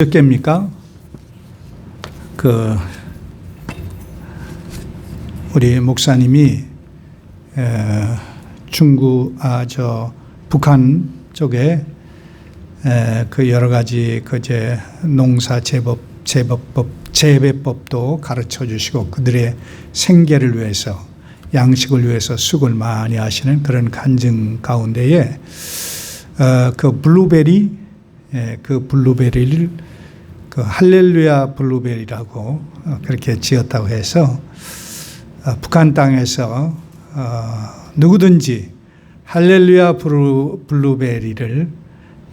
몇 개입니까? 우리 목사님이 북한 쪽에 여러 가지 농사 재배법도 가르쳐 주시고 그들의 생계를 위해서 양식을 위해서 수고를 많이 하시는 그런 간증 가운데에 블루베리를 할렐루야 블루베리라고 그렇게 지었다고 해서 북한 땅에서 누구든지 할렐루야 블루베리를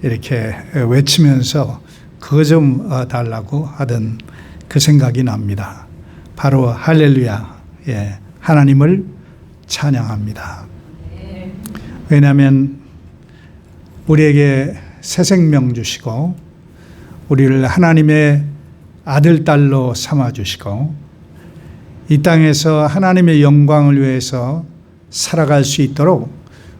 이렇게 외치면서 그거 좀 달라고 하던 그 생각이 납니다. 바로 할렐루야, 하나님을 찬양합니다. 왜냐하면 우리에게 새 생명 주시고 우리를 하나님의 아들, 딸로 삼아주시고 이 땅에서 하나님의 영광을 위해서 살아갈 수 있도록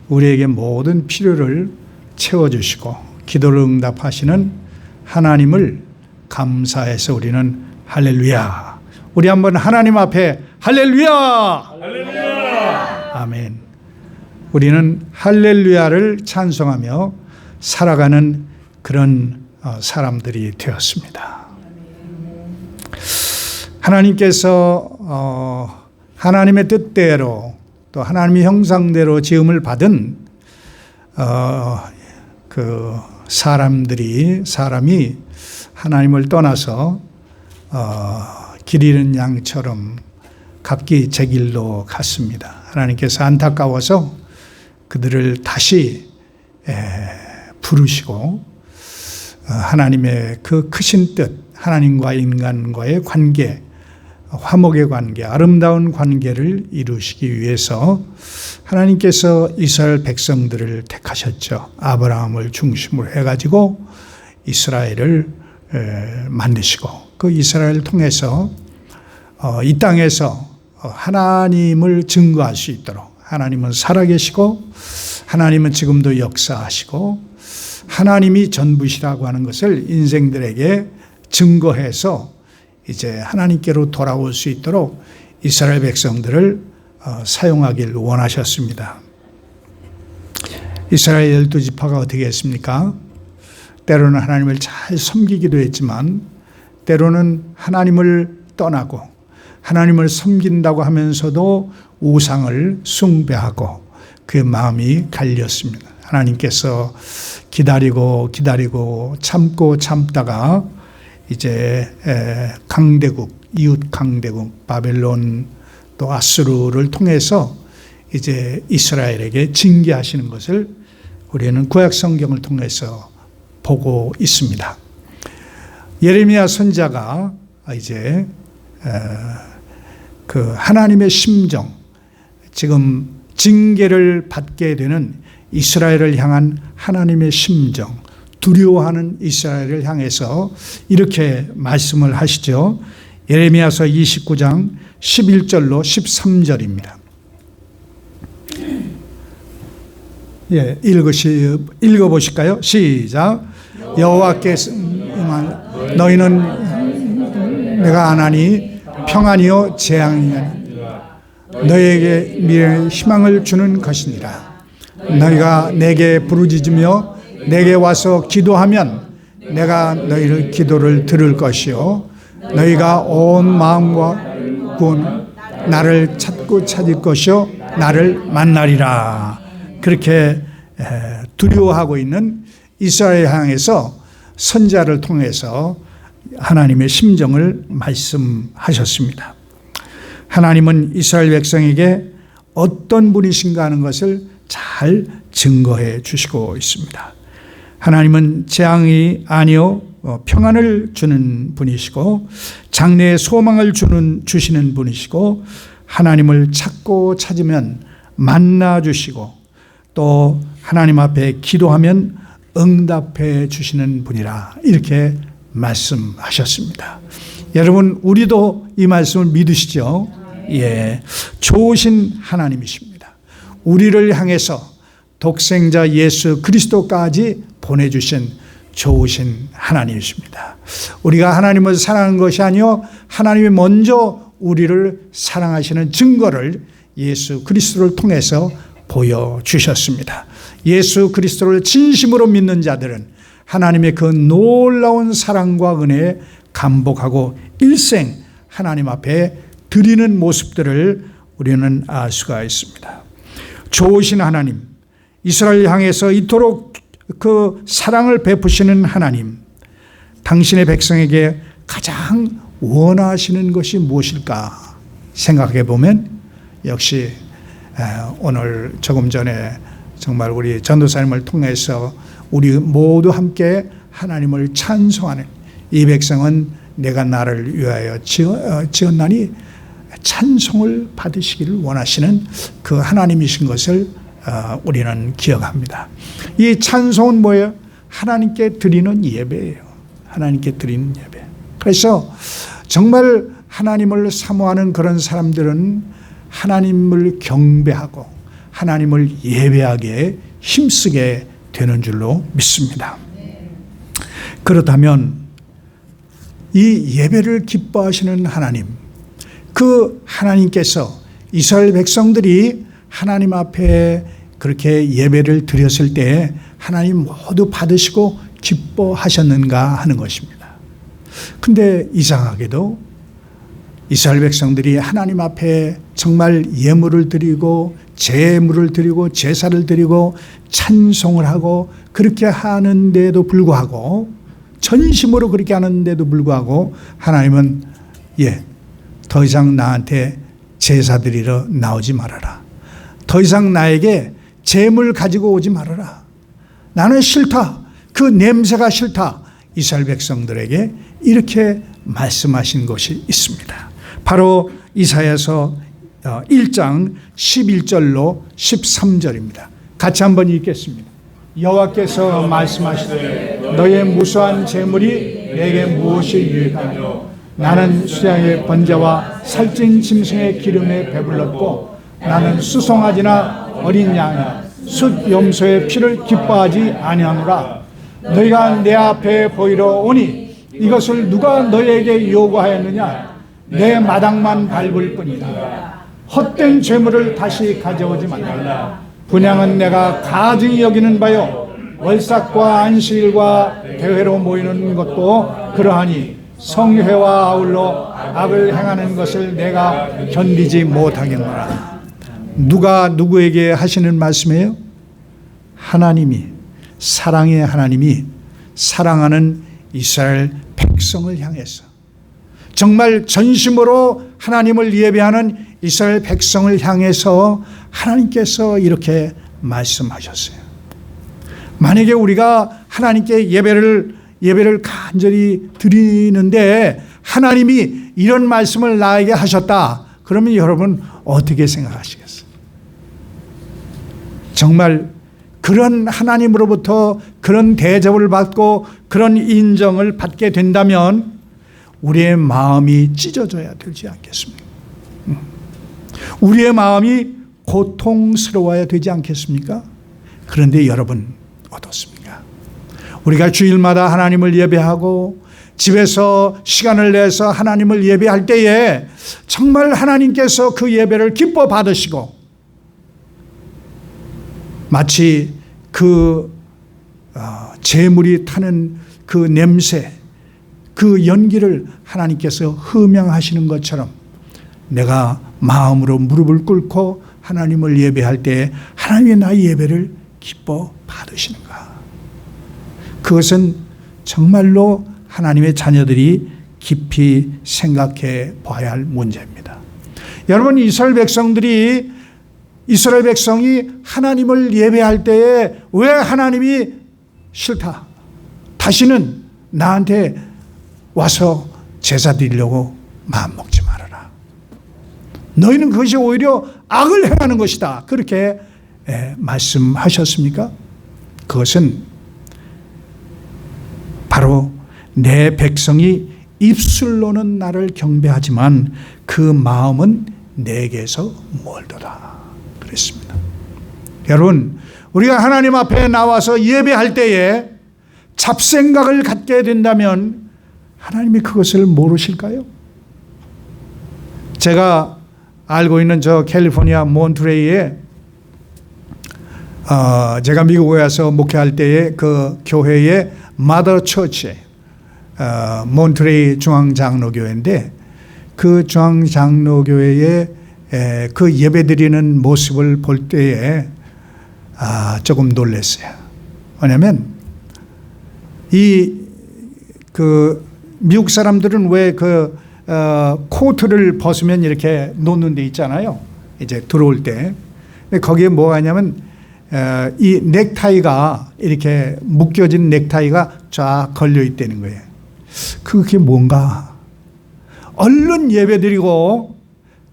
우리에게 모든 필요를 채워주시고 기도를 응답하시는 하나님을 감사해서 우리는 할렐루야. 우리 한번 하나님 앞에 할렐루야! 할렐루야! 아멘. 우리는 할렐루야를 찬송하며 살아가는 그런 사람들이 되었습니다. 하나님께서 하나님의 뜻대로 또 하나님의 형상대로 지음을 받은 사람이 하나님을 떠나서 길 잃은 양처럼 각기 제 길로 갔습니다. 하나님께서 안타까워서 그들을 다시 부르시고 하나님의 그 크신 뜻, 하나님과 인간과의 관계, 화목의 관계, 아름다운 관계를 이루시기 위해서 하나님께서 이스라엘 백성들을 택하셨죠. 아브라함을 중심으로 해가지고 이스라엘을 만드시고 그 이스라엘을 통해서 이 땅에서 하나님을 증거할 수 있도록 하나님은 살아계시고 하나님은 지금도 역사하시고 하나님이 전부시라고 하는 것을 인생들에게 증거해서 이제 하나님께로 돌아올 수 있도록 이스라엘 백성들을 사용하길 원하셨습니다. 이스라엘 12지파가 어떻게 했습니까? 때로는 하나님을 잘 섬기기도 했지만 때로는 하나님을 떠나고 하나님을 섬긴다고 하면서도 우상을 숭배하고 그 마음이 갈렸습니다. 하나님께서 기다리고 참다가 이제 이웃 강대국 바벨론 또 아수르를 통해서 이제 이스라엘에게 징계하시는 것을 우리는 구약 성경을 통해서 보고 있습니다. 예레미야 선지자가 이제 하나님의 심정, 지금 징계를 받게 되는 이스라엘을 향한 하나님의 심정, 두려워하는 이스라엘을 향해서 이렇게 말씀을 하시죠. 예레미야서 29장 11절로 13절입니다. 읽어보실까요? 시작. 여호와께서 너희는 내가 아나니 평안이요 재앙이니 너희에게 미래의 희망을 주는 것이니라. 너희가 내게 부르짖으며 내게 와서 기도하면 내가 너희를 기도를 들을 것이요 너희가 온 마음과 구원 나를 찾을 것이요 나를 만나리라. 그렇게 두려워하고 있는 이스라엘 향해서 선지자를 통해서 하나님의 심정을 말씀하셨습니다. 하나님은 이스라엘 백성에게 어떤 분이신가 하는 것을 잘 증거해 주시고 있습니다. 하나님은 재앙이 아니요 평안을 주는 분이시고 장래의 소망을 주시는 분이시고 하나님을 찾으면 만나 주시고 또 하나님 앞에 기도하면 응답해 주시는 분이라 이렇게 말씀하셨습니다. 여러분 우리도 이 말씀을 믿으시죠? 예, 좋으신 하나님이십니다. 우리를 향해서 독생자 예수 그리스도까지 보내주신 좋으신 하나님이십니다. 우리가 하나님을 사랑하는 것이 아니요 하나님이 먼저 우리를 사랑하시는 증거를 예수 그리스도를 통해서 보여주셨습니다. 예수 그리스도를 진심으로 믿는 자들은 하나님의 그 놀라운 사랑과 은혜에 감복하고 일생 하나님 앞에 드리는 모습들을 우리는 알 수가 있습니다. 좋으신 하나님, 이스라엘 향해서 이토록 그 사랑을 베푸시는 하나님, 당신의 백성에게 가장 원하시는 것이 무엇일까 생각해 보면 역시 오늘 조금 전에 정말 우리 전도사님을 통해서 우리 모두 함께 하나님을 찬송하는 이 백성은 내가 나를 위하여 지었나니 찬송을 받으시기를 원하시는 그 하나님이신 것을 우리는 기억합니다. 이 찬송은 뭐예요? 하나님께 드리는 예배예요. 하나님께 드리는 예배. 그래서 정말 하나님을 사모하는 그런 사람들은 하나님을 경배하고 하나님을 예배하기에 힘쓰게 되는 줄로 믿습니다. 그렇다면 이 예배를 기뻐하시는 하나님, 그 하나님께서 이스라엘 백성들이 하나님 앞에 그렇게 예배를 드렸을 때 하나님 모두 받으시고 기뻐하셨는가 하는 것입니다. 근데 이상하게도 이스라엘 백성들이 하나님 앞에 정말 예물을 드리고 제물을 드리고 제사를 드리고 찬송을 하고 그렇게 하는데도 불구하고 전심으로 그렇게 하는데도 불구하고 하나님은 더 이상 나한테 제사 드리러 나오지 말아라. 더 이상 나에게 제물 가지고 오지 말아라. 나는 싫다. 그 냄새가 싫다. 이스라엘 백성들에게 이렇게 말씀하신 것이 있습니다. 바로 이사야서 1장 11절로 13절입니다. 같이 한번 읽겠습니다. 여호와께서 말씀하시되 너의 무수한 제물이 내게 무엇이 유익하며 나는 수양의 번제와 살찐 짐승의 기름에 배불렀고 나는 수송아지나 어린 양이나 숫 염소의 피를 기뻐하지 아니하노라. 너희가 내 앞에 보이러 오니 이것을 누가 너희에게 요구하였느냐? 내 마당만 밟을 뿐이다. 헛된 죄물을 다시 가져오지 말라. 분향은 내가 가증히 여기는 바요 월삭과 안식일과 대회로 모이는 것도 그러하니 성회와 아울러 악을 행하는 것을 내가 견디지 못하겠노라. 누가 누구에게 하시는 말씀이에요? 하나님이, 사랑의 하나님이 사랑하는 이스라엘 백성을 향해서 정말 전심으로 하나님을 예배하는 이스라엘 백성을 향해서 하나님께서 이렇게 말씀하셨어요. 만약에 우리가 하나님께 예배를 간절히 드리는데 하나님이 이런 말씀을 나에게 하셨다. 그러면 여러분 어떻게 생각하시겠어요? 정말 그런 하나님으로부터 그런 대접을 받고 그런 인정을 받게 된다면 우리의 마음이 찢어져야 되지 않겠습니까? 우리의 마음이 고통스러워야 되지 않겠습니까? 그런데 여러분 어떻습니까? 우리가 주일마다 하나님을 예배하고 집에서 시간을 내서 하나님을 예배할 때에 정말 하나님께서 그 예배를 기뻐 받으시고 마치 그 재물이 타는 그 냄새, 그 연기를 하나님께서 흠양하시는 것처럼 내가 마음으로 무릎을 꿇고 하나님을 예배할 때 하나님의 나의 예배를 기뻐 받으시는가? 그것은 정말로 하나님의 자녀들이 깊이 생각해 봐야 할 문제입니다. 여러분, 이스라엘 백성이 하나님을 예배할 때에 왜 하나님이 싫다? 다시는 나한테 와서 제사 드리려고 마음먹지 말아라. 너희는 그것이 오히려 악을 행하는 것이다. 그렇게 말씀하셨습니까? 그것은 바로 내 백성이 입술로는 나를 경배하지만 그 마음은 내게서 멀도다. 그랬습니다. 여러분, 우리가 하나님 앞에 나와서 예배할 때에 잡생각을 갖게 된다면 하나님이 그것을 모르실까요? 제가 알고 있는 저 캘리포니아 몬트레이에 제가 미국에 와서 목회할 때에 그 교회의 마더 처치, 몬트레이 중앙장로교회인데 그 중앙장로교회에 그 예배드리는 모습을 볼 때에 조금 놀랐어요. 왜냐하면 미국 사람들은 왜 코트를 벗으면 이렇게 놓는 데 있잖아요. 이제 들어올 때. 거기에 뭐가 있냐면 이 넥타이가 이렇게 묶여진 넥타이가 쫙 걸려 있다는 거예요. 그게 뭔가? 얼른 예배드리고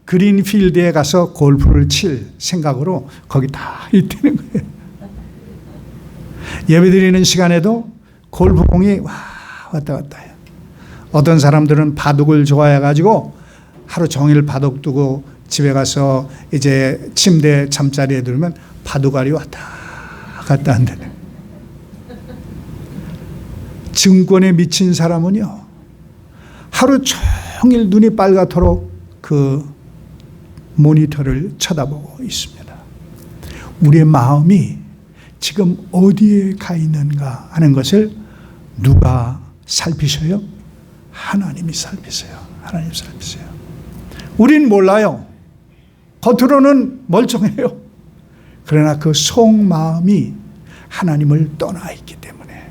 그린필드에 가서 골프를 칠 생각으로 거기 다 있다는 거예요. 예배드리는 시간에도 골프공이 왔다 갔다 해요. 어떤 사람들은 바둑을 좋아해가지고 하루 종일 바둑 두고 집에 가서 이제 침대 잠자리에 들면 바둑알이 왔다 갔다 한다네. 증권에 미친 사람은요, 하루 종일 눈이 빨갛도록 그 모니터를 쳐다보고 있습니다. 우리의 마음이 지금 어디에 가 있는가 하는 것을 누가 살피셔요? 하나님이 살피세요. 하나님 살피세요. 우린 몰라요. 겉으로는 멀쩡해요. 그러나 그 속마음이 하나님을 떠나 있기 때문에,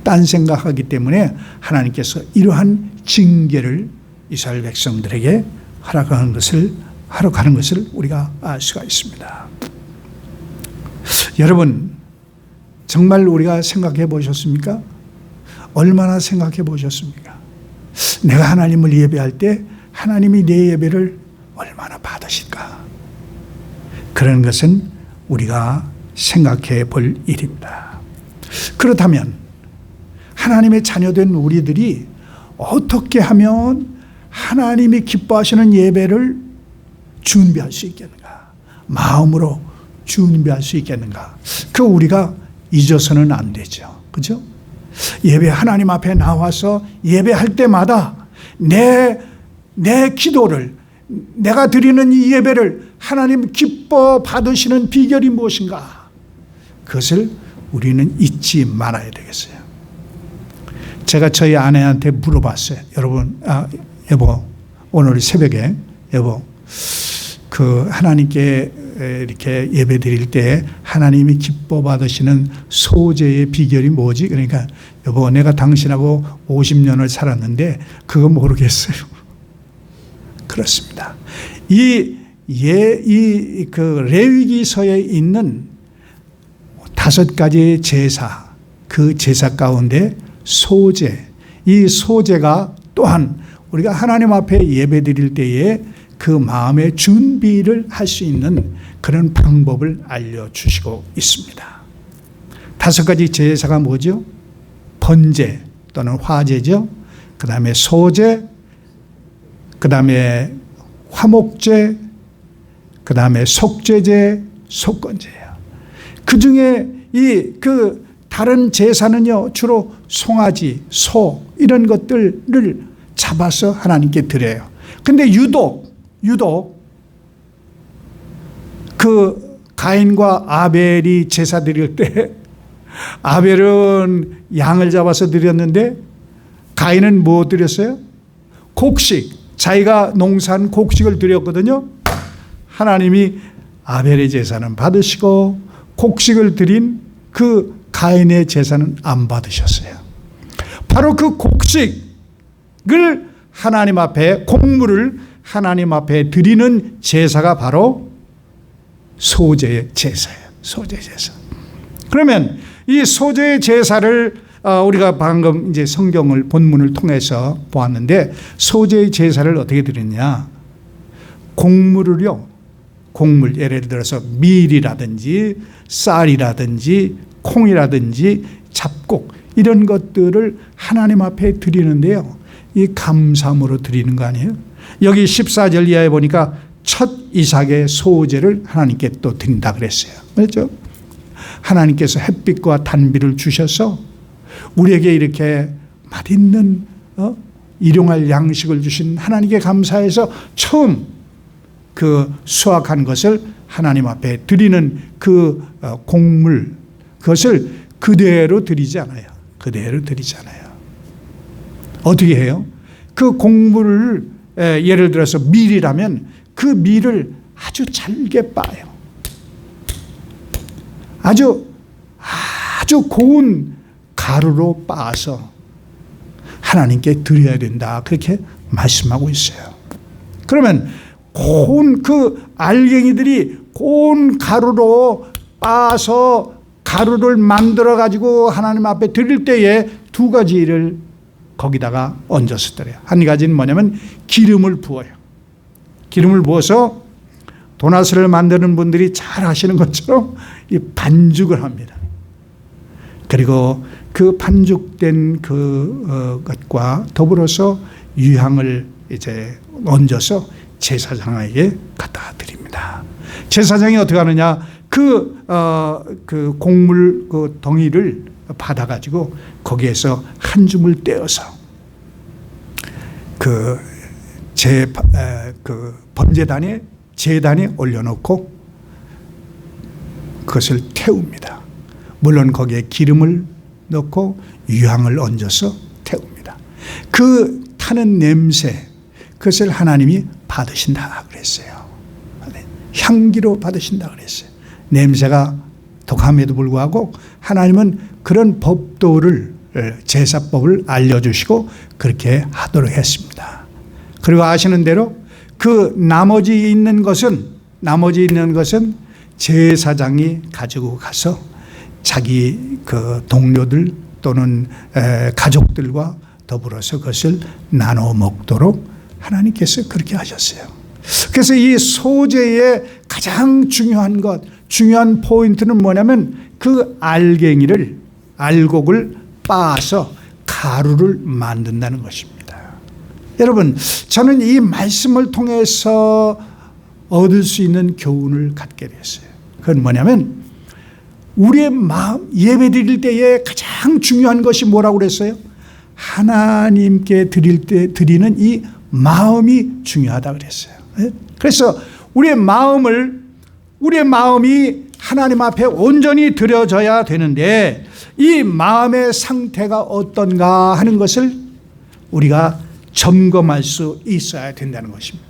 딴 생각하기 때문에 하나님께서 이러한 징계를 이스라엘 백성들에게 하러 가는 것을 우리가 알 수가 있습니다. 여러분, 정말 우리가 생각해 보셨습니까? 얼마나 생각해 보셨습니까? 내가 하나님을 예배할 때 하나님이 내 예배를 얼마나 받으실까? 그런 것은 우리가 생각해 볼 일입니다. 그렇다면 하나님의 자녀된 우리들이 어떻게 하면 하나님이 기뻐하시는 예배를 준비할 수 있겠는가? 마음으로 준비할 수 있겠는가? 그 우리가 잊어서는 안 되죠. 그죠? 예배 하나님 앞에 나와서 예배할 때마다 내 기도를, 내가 드리는 이 예배를 하나님 기뻐 받으시는 비결이 무엇인가? 그것을 우리는 잊지 말아야 되겠어요. 제가 저희 아내한테 물어봤어요. 여보, 오늘 새벽에 여보, 그 하나님께 이렇게 예배 드릴 때 하나님이 기뻐 받으시는 소재의 비결이 뭐지? 그러니까 여보, 내가 당신하고 50년을 살았는데 그거 모르겠어요. 그렇습니다. 그 레위기서에 있는 5가지의 제사, 그 제사 가운데 소재, 이 소재가 또한 우리가 하나님 앞에 예배 드릴 때에 그 마음의 준비를 할 수 있는 그런 방법을 알려주시고 있습니다. 5가지 제사가 뭐죠? 번제 또는 화제죠. 그 다음에 소제, 그 다음에 화목제, 그 다음에 속죄제, 속건제예요. 그 중에 다른 제사는요, 주로 송아지, 소, 이런 것들을 잡아서 하나님께 드려요. 근데 유독 그 가인과 아벨이 제사 드릴 때 아벨은 양을 잡아서 드렸는데 가인은 뭐 드렸어요? 곡식, 자기가 농사한 곡식을 드렸거든요. 하나님이 아벨의 제사는 받으시고 곡식을 드린 그 가인의 제사는 안 받으셨어요. 바로 그 곡식을 하나님 앞에, 곡물을 하나님 앞에 드리는 제사가 바로 소제의 제사예요. 소제의 제사. 그러면 이 소제의 제사를 우리가 방금 이제 성경을 본문을 통해서 보았는데, 소제의 제사를 어떻게 드리냐? 곡물을요, 곡물, 예를 들어서 밀이라든지 쌀이라든지 콩이라든지 잡곡, 이런 것들을 하나님 앞에 드리는데요, 이 감사함으로 드리는 거 아니에요? 여기 14절 이하에 보니까 첫 이삭의 소제를 하나님께 또 드린다 그랬어요. 그렇죠? 하나님께서 햇빛과 단비를 주셔서 우리에게 이렇게 맛있는 일용할 양식을 주신 하나님께 감사해서 처음 그 수확한 것을 하나님 앞에 드리는 그 곡물, 그것을 그대로 드리지 않아요. 그대로 드리지 않아요. 어떻게 해요? 그 곡물을 예를 들어서 밀이라면 그 밀을 아주 잘게 빻아요. 아주 고운 가루로 빻아서 하나님께 드려야 된다. 그렇게 말씀하고 있어요. 그러면 고운 그 알갱이들이 고운 가루로 빻아서 가루를 만들어 가지고 하나님 앞에 드릴 때에 두 가지를 거기다가 얹어서 드려요. 한 가지는 뭐냐면 기름을 부어요. 기름을 부어서 도나스를 만드는 분들이 잘 하시는 것처럼 이 반죽을 합니다. 그리고 그 반죽된 것과 더불어서 유향을 이제 얹어서 제사장에게 갖다 드립니다. 제사장이 어떻게 하느냐? 그 곡물 그 덩이를 받아가지고 거기에서 한 줌을 떼어서 그 번제단에 제단에 올려놓고 그것을 태웁니다. 물론 거기에 기름을 넣고 유향을 얹어서 태웁니다. 그 타는 냄새, 그것을 하나님이 받으신다 그랬어요. 향기로 받으신다 그랬어요. 냄새가 독함에도 불구하고 하나님은 그런 법도를, 제사법을 알려주시고 그렇게 하도록 했습니다. 그리고 아시는 대로 그 나머지 있는 것은 제사장이 가지고 가서 자기 그 동료들 또는 가족들과 더불어서 그것을 나눠 먹도록 하나님께서 그렇게 하셨어요. 그래서 이 소제의 가장 중요한 포인트는 뭐냐면 그 알곡을 빻아서 가루를 만든다는 것입니다. 여러분, 저는 이 말씀을 통해서 얻을 수 있는 교훈을 갖게 됐어요. 그건 뭐냐면 우리의 마음, 예배 드릴 때에 가장 중요한 것이 뭐라고 그랬어요? 하나님께 드리는 이 마음이 중요하다 그랬어요. 그래서 우리의 마음이 하나님 앞에 온전히 드려져야 되는데 이 마음의 상태가 어떤가 하는 것을 우리가 점검할 수 있어야 된다는 것입니다.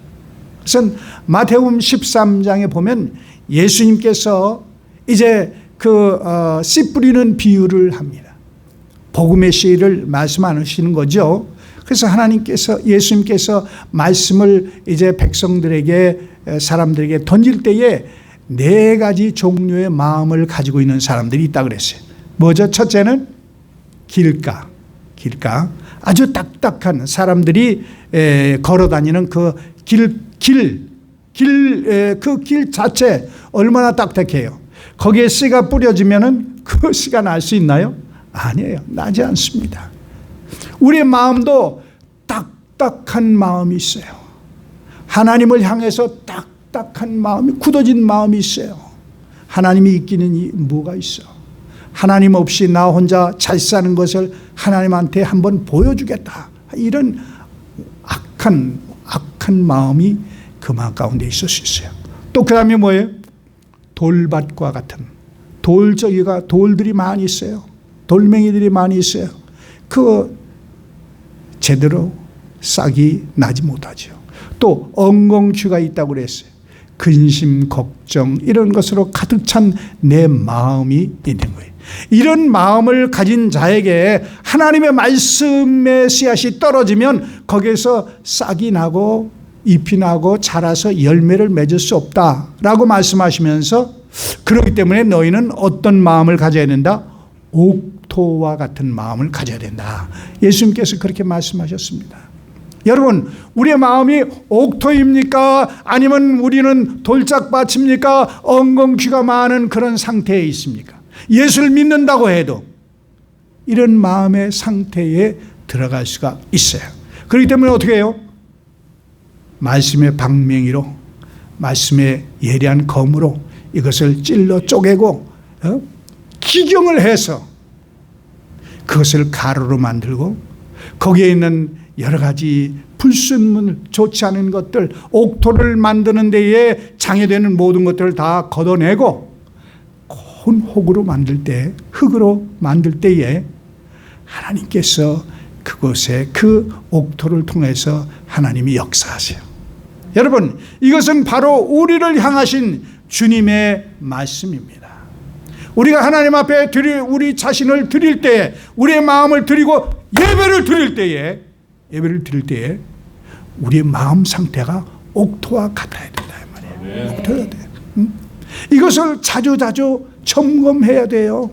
그래서 마태복음 13장에 보면 예수님께서 이제 씨 뿌리는 비유를 합니다. 복음의 씨를 말씀하시는 거죠. 그래서 예수님께서 말씀을 이제 사람들에게 던질 때에 4가지 종류의 마음을 가지고 있는 사람들이 있다 그랬어요. 뭐죠? 첫째는 길가. 아주 딱딱한 사람들이 걸어다니는 그 길 자체 얼마나 딱딱해요. 거기에 씨가 뿌려지면은 그 씨가 날 수 있나요? 아니에요. 나지 않습니다. 우리의 마음도 딱딱한 마음이 있어요. 하나님을 향해서 딱딱한 마음이, 굳어진 마음이 있어요. 하나님이 있기는 뭐가 있어? 하나님 없이 나 혼자 잘 사는 것을 하나님한테 한번 보여주겠다. 이런 악한 마음이 그 마음 가운데 있을 수 있어요. 또 그 다음에 뭐예요? 돌밭과 같은 돌들이 많이 있어요. 돌멩이들이 많이 있어요. 제대로 싹이 나지 못하죠. 또 엉겅퀴가 있다고 그랬어요. 근심, 걱정 이런 것으로 가득 찬 내 마음이 있는 거예요. 이런 마음을 가진 자에게 하나님의 말씀의 씨앗이 떨어지면 거기에서 싹이 나고 잎이 나고 자라서 열매를 맺을 수 없다라고 말씀하시면서, 그렇기 때문에 너희는 어떤 마음을 가져야 된다? 옥토와 같은 마음을 가져야 된다. 예수님께서 그렇게 말씀하셨습니다. 여러분, 우리의 마음이 옥토입니까? 아니면 우리는 돌짝밭입니까? 엉겅퀴가 많은 그런 상태에 있습니까? 예수를 믿는다고 해도 이런 마음의 상태에 들어갈 수가 있어요. 그렇기 때문에 어떻게 해요? 말씀의 방맹이로, 말씀의 예리한 검으로 이것을 찔러 쪼개고 기경을 해서 그것을 가루로 만들고 거기에 있는 여러 가지 불순물, 좋지 않은 것들, 옥토를 만드는 데에 장애되는 모든 것들을 다 걷어내고 고운 혹으로 만들 때, 흙으로 만들 때에 하나님께서 그곳에 그 옥토를 통해서 하나님이 역사하세요. 여러분, 이것은 바로 우리를 향하신 주님의 말씀입니다. 우리가 하나님 앞에 우리 자신을 드릴 때에, 우리의 마음을 드리고 예배를 드릴 때에 우리의 마음 상태가 옥토와 같아야 된다 이 말이에요. 옥토가 돼요. 이것을 자주자주 점검해야 돼요.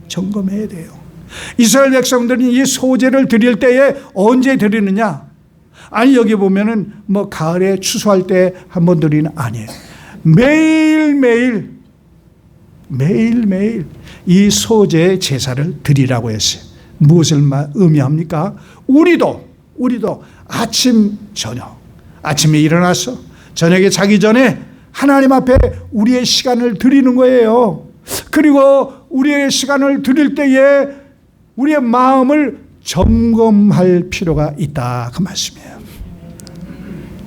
점검해야 돼요. 이스라엘 백성들은 이 소제를 드릴 때에 언제 드리느냐? 아니, 여기 보면은 뭐 가을에 추수할 때 한 번 드리는, 아니에요. 매일매일 이 소제 제사를 드리라고 했어요. 무엇을 의미합니까? 우리도 아침 저녁, 아침에 일어나서 저녁에 자기 전에 하나님 앞에 우리의 시간을 드리는 거예요. 그리고 우리의 시간을 드릴 때에 우리의 마음을 점검할 필요가 있다, 그 말씀이에요.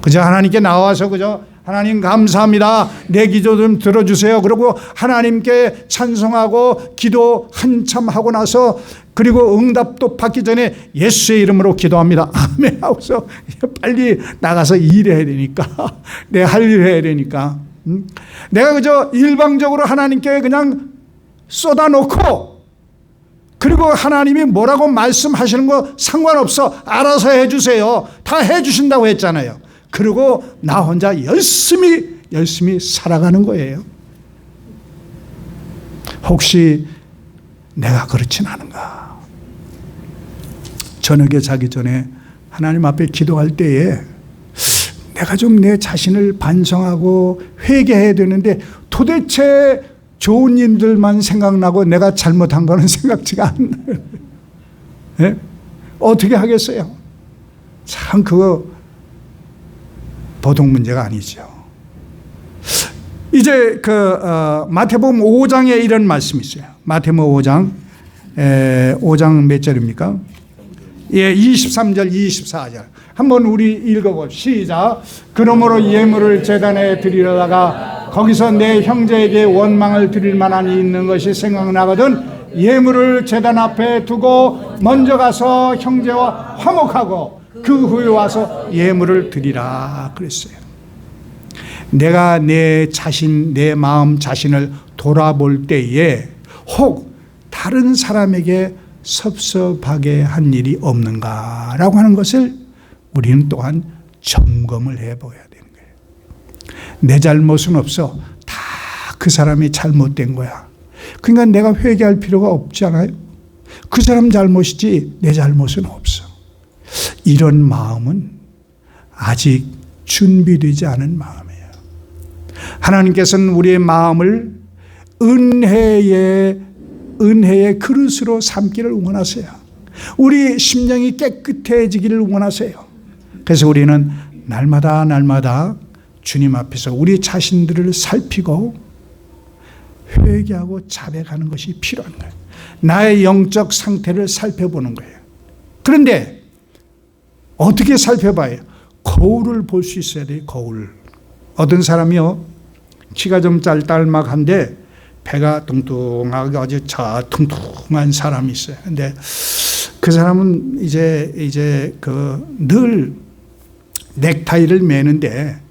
그저 하나님께 나와서 그저 하나님 감사합니다, 내 기도 좀 들어주세요, 그리고 하나님께 찬송하고 기도 한참 하고 나서, 그리고 응답도 받기 전에 예수의 이름으로 기도합니다, 아멘 하고서 빨리 나가서 일해야 되니까, 내 할 일 해야 되니까, 내가 그저 일방적으로 하나님께 그냥 쏟아놓고, 그리고 하나님이 뭐라고 말씀하시는 거 상관없어, 알아서 해주세요, 다 해주신다고 했잖아요. 그리고 나 혼자 열심히 살아가는 거예요. 혹시 내가 그렇진 않은가? 저녁에 자기 전에 하나님 앞에 기도할 때에 내가 좀 내 자신을 반성하고 회개해야 되는데 도대체 좋은 일들만 생각나고 내가 잘못한 거는 생각지가 않나요? 네? 어떻게 하겠어요? 참 그거 보통 문제가 아니죠. 이제 마태복음 5장에 이런 말씀이 있어요. 마태복음 5장 몇 절입니까? 예, 23절, 24절. 한번 우리 읽어봅시다. 시작. 그러므로 예물을 제단에 드리려다가 거기서 내 형제에게 원망을 드릴 만한 일이 있는 것이 생각나거든 예물을 제단 앞에 두고 먼저 가서 형제와 화목하고 그 후에 와서 예물을 드리라 그랬어요. 내가 내 자신, 내 마음 자신을 돌아볼 때에 혹 다른 사람에게 섭섭하게 한 일이 없는가라고 하는 것을 우리는 또한 점검을 해봐야 되는 거예요. 내 잘못은 없어. 다 그 사람이 잘못된 거야. 그러니까 내가 회개할 필요가 없잖아요. 그 사람 잘못이지 내 잘못은 없어. 이런 마음은 아직 준비되지 않은 마음이에요. 하나님께서는 우리의 마음을 은혜의 그릇으로 삼기를 원하세요. 우리 심령이 깨끗해지기를 원하세요. 그래서 우리는 날마다 주님 앞에서 우리 자신들을 살피고 회개하고 자백하는 것이 필요한 거예요. 나의 영적 상태를 살펴보는 거예요. 그런데 어떻게 살펴봐요? 거울을 볼 수 있어야 돼요. 거울. 어떤 사람이요, 키가 좀 짤짤막한데 배가 뚱뚱하게 아주 퉁퉁한 사람이 있어요. 근데 그 사람은 이제 늘 넥타이를 매는데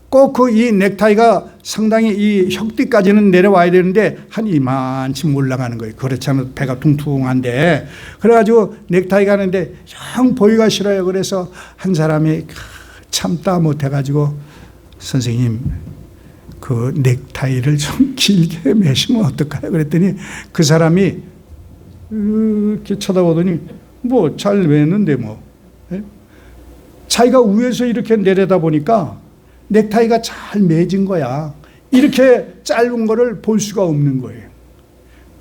꼭 이 넥타이가 상당히 이 혁뒤까지는 내려와야 되는데 한 이만큼 올라가는 거예요. 그렇지 않아도 배가 퉁퉁한데, 그래가지고 넥타이가 하는데 영 보기가 싫어요. 그래서 한 사람이 참다 못해가지고 선생님 그 넥타이를 좀 길게 매시면 어떨까요? 그랬더니 그 사람이 이렇게 쳐다보더니 뭐 잘 매는데 뭐. 자기가 위에서 이렇게 내려다 보니까 넥타이가 잘 매진 거야. 이렇게 짧은 거를 볼 수가 없는 거예요.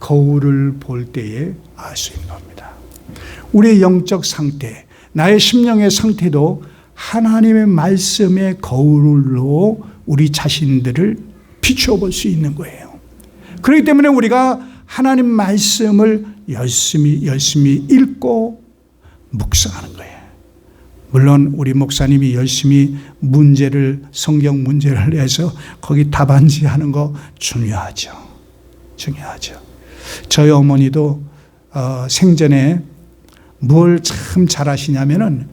거울을 볼 때에 알 수 있는 겁니다. 우리의 영적 상태, 나의 심령의 상태도 하나님의 말씀의 거울로 우리 자신들을 비추어 볼 수 있는 거예요. 그렇기 때문에 우리가 하나님 말씀을 열심히 읽고 묵상하는 거예요. 물론 우리 목사님이 열심히 성경 문제를 내서 거기 답안지 하는 거 중요하죠. 저희 어머니도 생전에 뭘 참 잘하시냐면은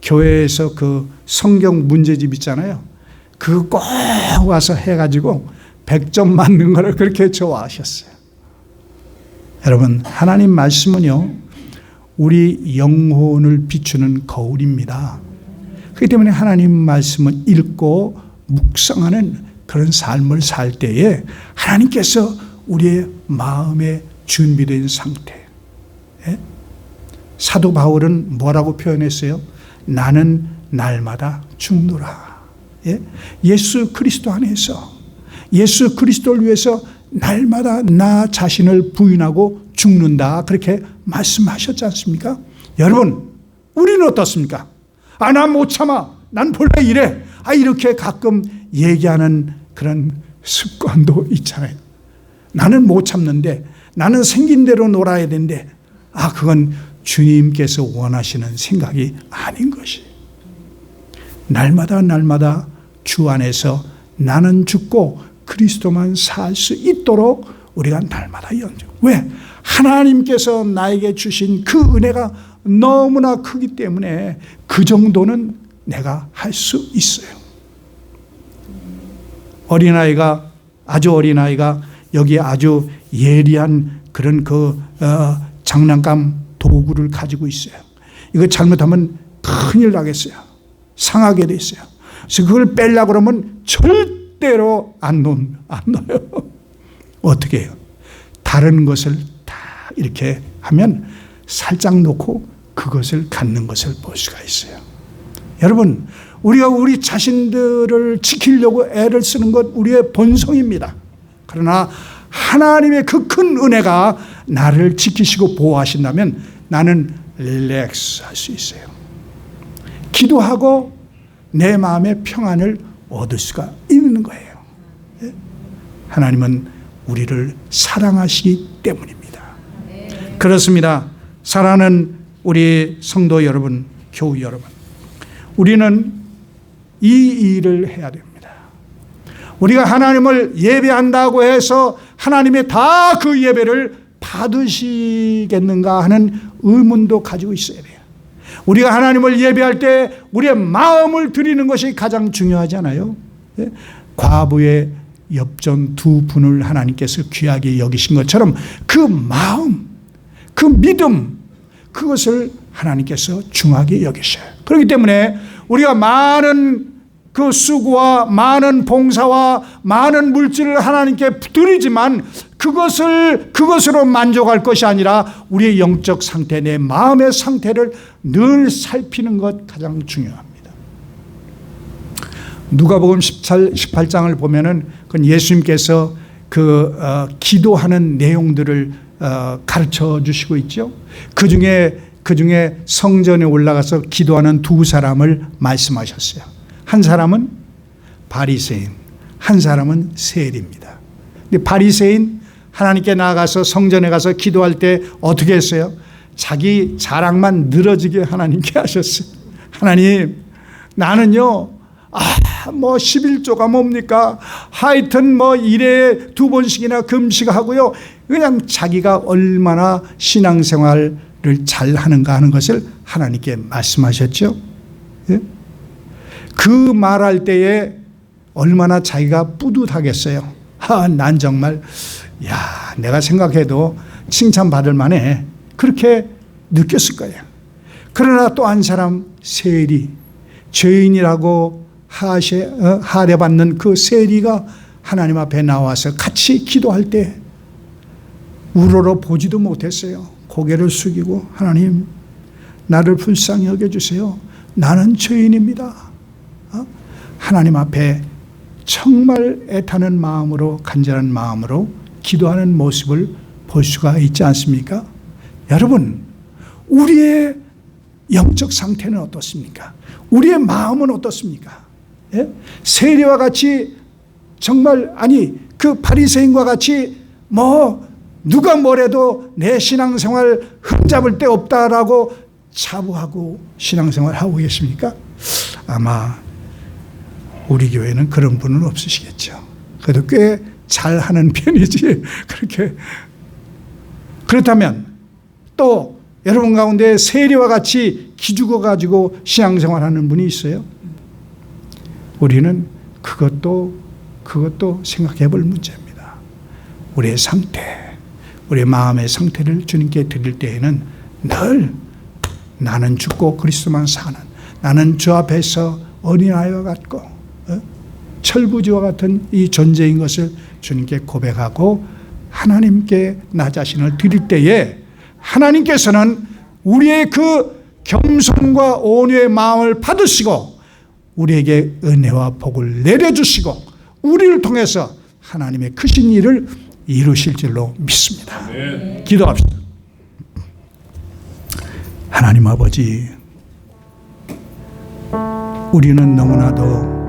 교회에서 그 성경 문제집 있잖아요. 그거 꼭 와서 해가지고 100점 맞는 거를 그렇게 좋아하셨어요. 여러분, 하나님 말씀은요, 우리 영혼을 비추는 거울입니다. 그렇기 때문에 하나님 말씀을 읽고 묵상하는 그런 삶을 살 때에 하나님께서 우리의 마음에 준비된 상태. 사도 바울은 뭐라고 표현했어요? 나는 날마다 죽노라. 예수 그리스도 안에서, 예수 그리스도를 위해서 날마다 나 자신을 부인하고 죽는다, 그렇게 말씀하셨지 않습니까? 여러분, 우리는 어떻습니까? 난 못 참아, 난 본래 이래, 이렇게 가끔 얘기하는 그런 습관도 있잖아요. 나는 못 참는데, 나는 생긴 대로 놀아야 되는데, 그건 주님께서 원하시는 생각이 아닌 것이. 날마다 주 안에서 나는 죽고 그리스도만 살 수 있도록 우리가 날마다 연주. 왜? 하나님께서 나에게 주신 그 은혜가 너무나 크기 때문에 그 정도는 내가 할 수 있어요. 아주 어린아이가 여기에 아주 예리한 그런 장난감 도구를 가지고 있어요. 이거 잘못하면 큰일 나겠어요. 상하게 돼 있어요. 그래서 그걸 빼려고 그러면 절대로 안 넣어요. 어떻게 해요? 다른 것을 다 이렇게 하면 살짝 놓고 그것을 갖는 것을 볼 수가 있어요. 여러분, 우리가 우리 자신들을 지키려고 애를 쓰는 것 우리의 본성입니다. 그러나 하나님의 그 큰 은혜가 나를 지키시고 보호하신다면 나는 릴렉스 할 수 있어요. 기도하고 내 마음의 평안을 얻을 수가 있는 거예요. 하나님은 우리를 사랑하시기 때문입니다. 그렇습니다. 사랑하는 우리 성도 여러분, 교우 여러분, 우리는 이 일을 해야 됩니다. 우리가 하나님을 예배한다고 해서 하나님의 다 그 예배를 받으시겠는가 하는 의문도 가지고 있어야 돼요. 우리가 하나님을 예배할 때 우리의 마음을 드리는 것이 가장 중요하잖아요. 과부의 엽전 두 분을 하나님께서 귀하게 여기신 것처럼 그 마음, 그 믿음, 그것을 하나님께서 중하게 여기셔요. 그렇기 때문에 우리가 많은 그 수고와 많은 봉사와 많은 물질을 하나님께 드리지만 그것으로 만족할 것이 아니라 우리의 영적 상태, 내 마음의 상태를 늘 살피는 것 가장 중요합니다. 누가복음 18장을 보면은 그건 예수님께서 기도하는 내용들을 가르쳐 주시고 있죠. 그 중에 성전에 올라가서 기도하는 두 사람을 말씀하셨어요. 한 사람은 바리새인, 한 사람은 세리입니다. 근데 바리새인 하나님께 나아가서 성전에 가서 기도할 때 어떻게 했어요? 자기 자랑만 늘어지게 하나님께 하셨어요. 하나님, 나는요, 11조가 뭡니까? 하여튼 일에 2번씩이나 금식하고요. 그냥 자기가 얼마나 신앙생활을 잘 하는가 하는 것을 하나님께 말씀하셨죠. 예? 그 말할 때에 얼마나 자기가 뿌듯하겠어요. 난 정말, 내가 생각해도 칭찬받을 만해. 그렇게 느꼈을 거예요. 그러나 또 한 사람, 세리, 죄인이라고 하대받는 그 세리가 하나님 앞에 나와서 같이 기도할 때 우러러 보지도 못했어요. 고개를 숙이고, 하나님, 나를 불쌍히 여겨주세요. 나는 죄인입니다. 하나님 앞에 정말 애타는 마음으로, 간절한 마음으로 기도하는 모습을 볼 수가 있지 않습니까? 여러분, 우리의 영적 상태는 어떻습니까? 우리의 마음은 어떻습니까? 예? 세리와 같이 정말, 그 바리새인과 같이 누가 뭐래도 내 신앙생활 흠잡을 데 없다라고 자부하고 신앙생활 하고 계십니까? 아마 우리 교회는 그런 분은 없으시겠죠. 그래도 꽤 잘하는 편이지. 그렇게. 그렇다면 또 여러분 가운데 세리와 같이 기죽어 가지고 신앙생활하는 분이 있어요. 우리는 그것도 생각해 볼 문제입니다. 우리의 상태, 우리의 마음의 상태를 주님께 드릴 때에는 늘 나는 죽고 그리스도만 사는, 나는 주 앞에서 어린아이와 같고 철부지와 같은 이 존재인 것을 주님께 고백하고 하나님께 나 자신을 드릴 때에 하나님께서는 우리의 그 겸손과 온유의 마음을 받으시고 우리에게 은혜와 복을 내려주시고 우리를 통해서 하나님의 크신 일을 이루실 줄로 믿습니다. 기도합시다. 하나님 아버지, 우리는 너무나도